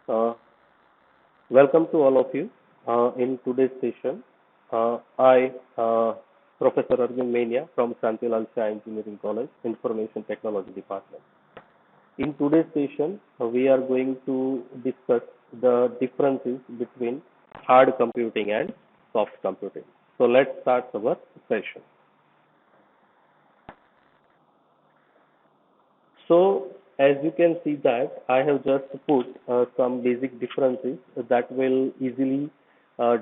Uh, Welcome to all of you. In today's session, Professor Arvind Mania from Shantilal Shah Engineering College, Information Technology Department. In today's session, we are going to discuss the differences between hard computing and soft computing. So let's start our session. So as you can see that I have just put some basic differences that will easily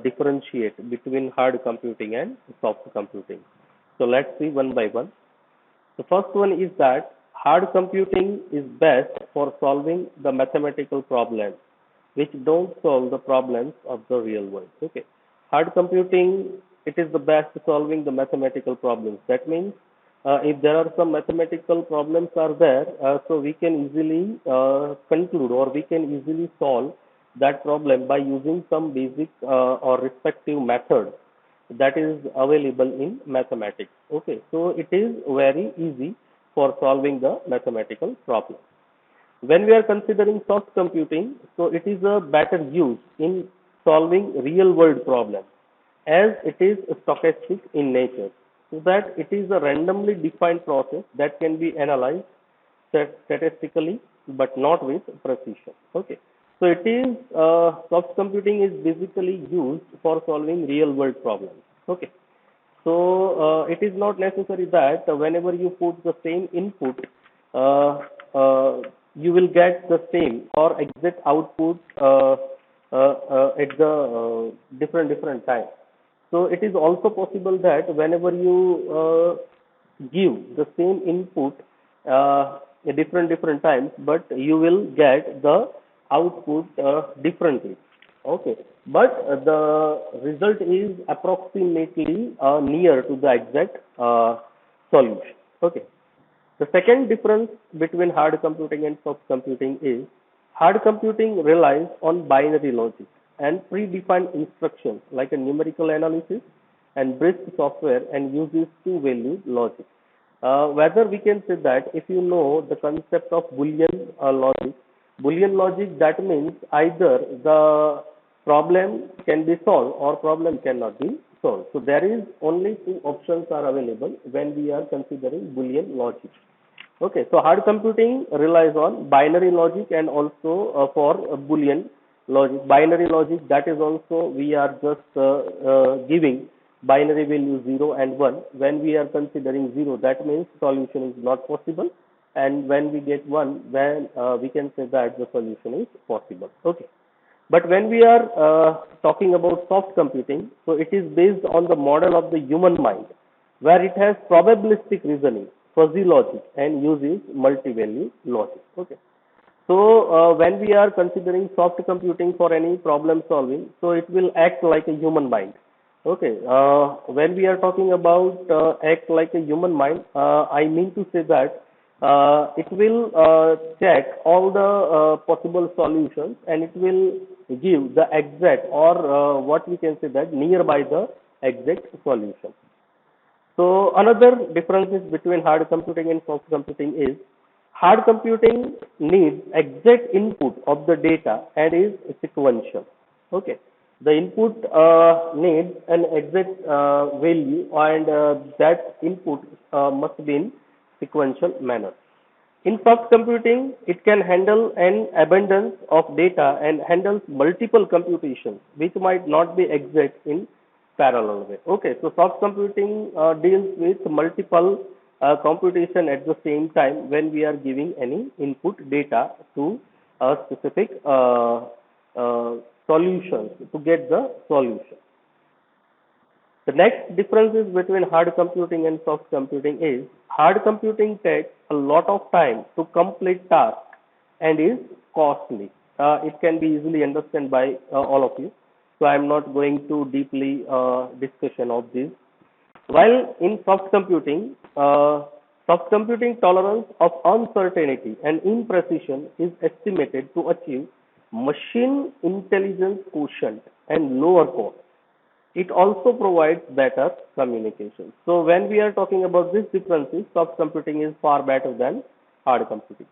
differentiate between hard computing and soft computing. So let's see one by one. The first one is that hard computing is best for solving the mathematical problems which don't solve the problems of the real world. Okay. Hard computing, it is the best solving the mathematical problems. That means if there are some mathematical problems are there, so we can easily conclude or we can easily solve that problem by using some basic or respective methods that is available in mathematics. Okay, so it is very easy for solving the mathematical problem. When we are considering soft computing, so it is a better use in solving real world problems as it is stochastic in nature. So that it is a randomly defined process that can be analyzed statistically but not with precision. Okay. So it is soft computing is basically used for solving real world problems. Okay. So it is not necessary that whenever you put the same input, uh, you will get the same or exact output at the different time. So it is also possible that whenever you give the same input at different times, but you will get the output differently. Okay, but the result is approximately near to the exact solution. Okay. The second difference between hard computing and soft computing is hard computing relies on binary logic and predefined instructions like a numerical analysis and brisk software and uses two-value logic. Whether we can say that if you know the concept of Boolean logic that means either the problem can be solved or problem cannot be solved. So there is only two options are available when we are considering Boolean logic. Okay, so hard computing relies on binary logic and also for Boolean logic. Binary logic that is also we are just giving binary value 0 and 1. When we are considering 0, that means solution is not possible. And when we get 1, then we can say that the solution is possible. Okay. But when we are talking about soft computing, so it is based on the model of the human mind, where it has probabilistic reasoning, fuzzy logic, and uses multi-value logic. Okay. So when we are considering soft computing for any problem solving, so it will act like a human mind. Okay. When we are talking about act like a human mind, I mean to say that it will check all the possible solutions and it will give the exact or what we can say that nearby the exact solution. So another differences between hard computing and soft computing is hard computing needs exact input of the data and is sequential. Okay. The input needs an exact value and that input must be in sequential manner. In soft computing, it can handle an abundance of data and handles multiple computations, which might not be exact in parallel way. Okay, so soft computing deals with multiple computation at the same time when we are giving any input data to a specific solutions to get the solution. The next differences between hard computing and soft computing is hard computing takes a lot of time to complete tasks and is costly. It can be easily understood by all of you. So I am not going to deeply discussion of this. While in soft computing tolerance of uncertainty and imprecision is estimated to achieve machine intelligence quotient and lower cost. It also provides better communication. So when we are talking about these differences, soft computing is far better than hard computing.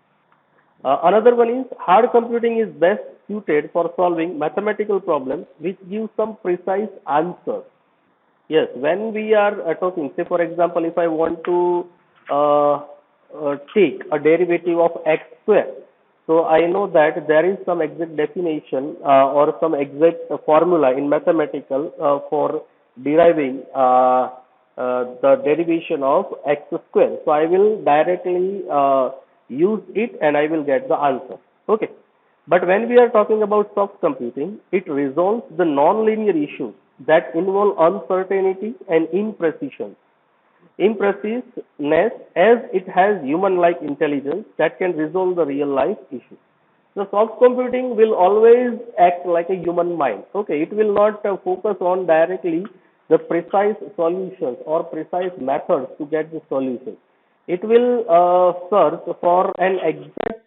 Another one is hard computing is best suited for solving mathematical problems which give some precise answers. Yes, when we are talking, say for example, if I want to take a derivative of x square, so I know that there is some exact definition or some exact formula in mathematical for deriving the derivation of x square. So I will directly use it and I will get the answer. Okay. But when we are talking about soft computing, it resolves the nonlinear issues that involve uncertainty and imprecision. Impreciseness as it has human-like intelligence that can resolve the real-life issues. So soft computing will always act like a human mind. Okay, it will not focus on directly the precise solutions or precise methods to get the solution. It will search for an exact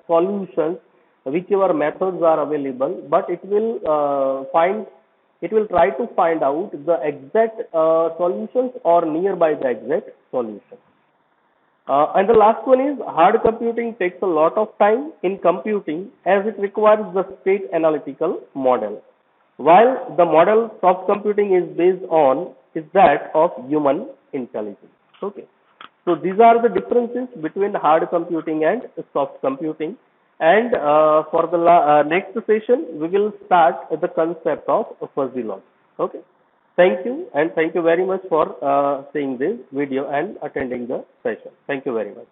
solutions whichever methods are available, but it will try to find out the exact solutions or nearby the exact solution. And the last one is hard computing takes a lot of time in computing as it requires the state analytical model, while the model soft computing is based on is that of human intelligence. Okay. So these are the differences between hard computing and soft computing. And for the next session, we will start the concept of fuzzy logic. Okay. Thank you, and thank you very much for seeing this video and attending the session. Thank you very much.